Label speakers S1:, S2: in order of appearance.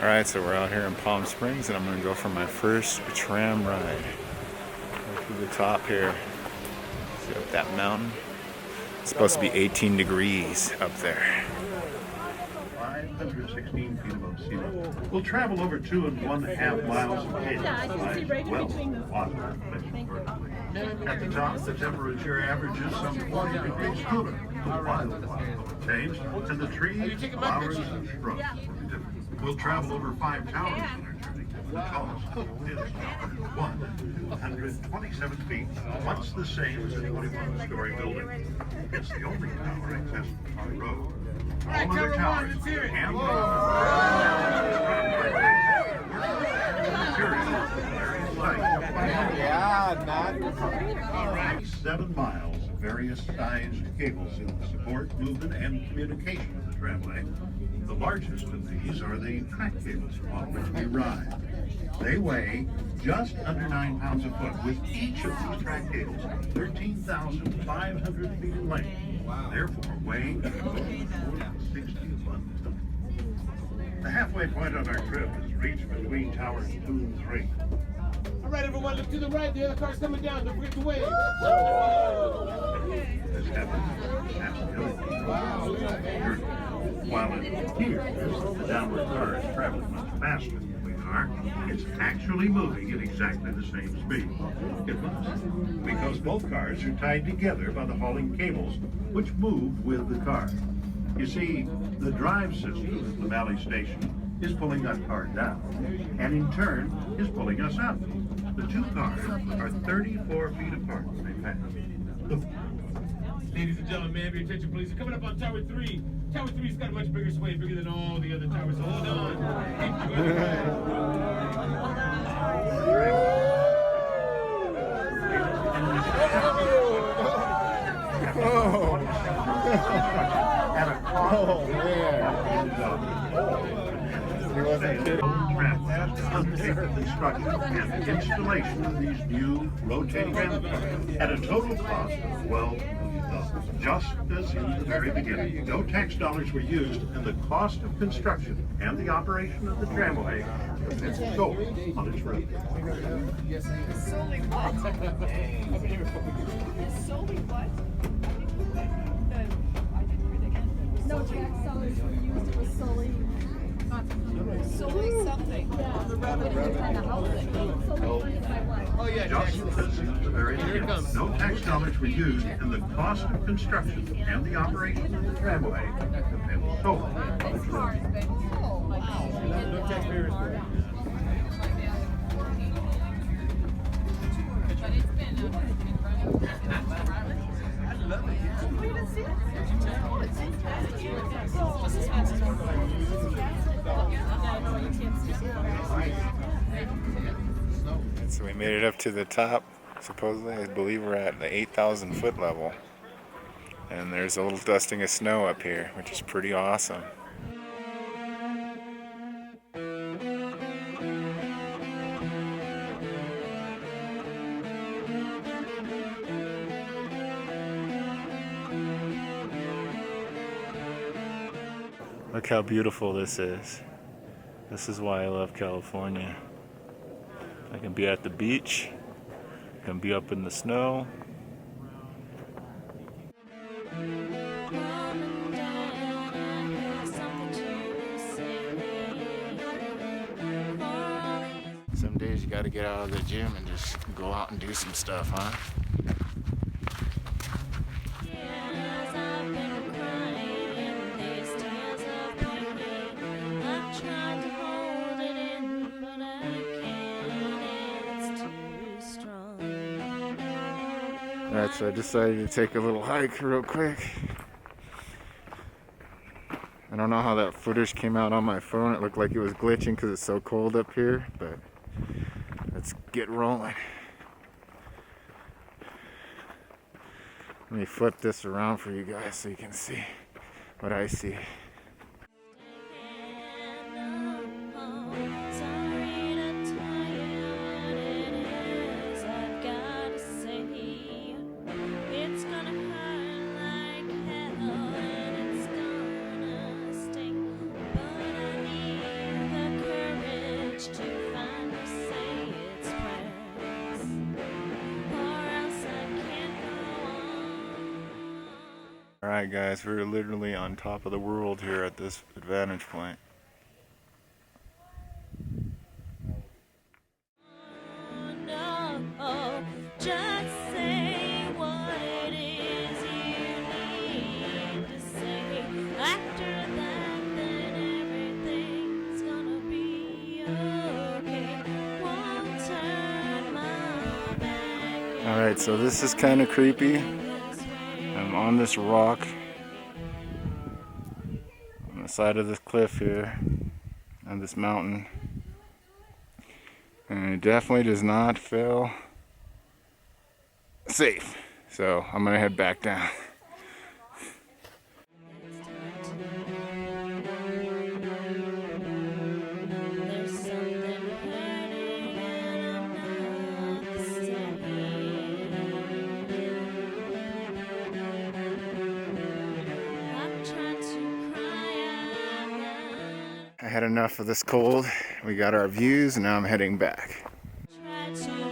S1: Alright, so we're out here in Palm Springs and I'm going to go for my first tram ride. Go to the top here. See up that mountain? It's supposed to be 18 degrees up there.
S2: 516 feet above sea level. We'll travel over 2.5 miles of cable. Well, water. At the top, the temperature averages some 40 degrees cooler. The wildlife changed, and the trees, flowers, and shrubs will be different. We'll travel over 5 towers on our journey. The tallest is Tower 1, 227 feet, much the same as a 21-story building. It's the only tower accessible on the road. All other towers and All right, 7 miles of various sized cables in the support, movement, and communication of the tramway. The largest of these are the track cables on which we ride. They weigh just under 9 pounds a foot, with each of these track cables 13,500 feet in length, therefore weighing 61 tons. The halfway point on our trip is reached between towers 2 and 3.
S3: All right, everyone, look to the right. The other car's coming down. Don't forget to wave.
S2: This happens while it appears the downward car is traveling much faster than we are, it's actually moving at exactly the same speed. It must, because both cars are tied together by the hauling cables, which move with the car. You see, the drive system at the Valley Station is pulling that car down, and in turn is pulling us up. The two cars are 34 feet apart when they pass.
S3: Ladies and gentlemen, may I have your attention, please? We're coming up on Tower 3. Tower 3's got a much bigger sway, bigger than all the other towers. So hold on.
S1: Oh, man. He wasn't kidding.
S2: Undertaking construction and installation of these new rotating rampart at a total cost of $12 million. Just as in the very beginning, no tax dollars were used, and the cost of construction and the operation of the tramway depends solely on its route.
S4: Solely what? Solely what? No tax dollars were used. It was solely something. Yeah, the revenue kind of housing. Solely funded by what?
S3: Oh, yeah,
S2: Just as in the very beginning, no tax dollars were used, and the cost of construction and the operation of the tramway depends solely on its route.
S3: No taxpayers. I love it.
S4: We didn't see it.
S1: So we made it up to the top. Supposedly, I believe we're at the 8,000 foot level. And there's a little dusting of snow up here, which is pretty awesome. Look how beautiful this is. This is why I love California. I can be at the beach, I can be up in the snow. Some days you gotta get out of the gym and just go out and do some stuff, huh? Alright, so I decided to take a little hike real quick. I don't know how that footage came out on my phone. It looked like it was glitching because it's so cold up here, but let's get rolling. Let me flip this around for you guys so you can see what I see.
S5: The
S1: Alright guys, we're literally on top of the world here at this vantage point.
S5: Just say what it is you need to say. After that, then everything's gonna be okay. Won't turn my back.
S1: Alright, so this is kind of creepy. I'm on this rock on the side of this cliff here, on this mountain. And it definitely does not feel safe. So I'm gonna head back down.
S5: There's something hurting and I'm not staying. I've tried to cry out.
S1: I had enough of this cold. We got our views and now I'm heading back.
S5: Tried to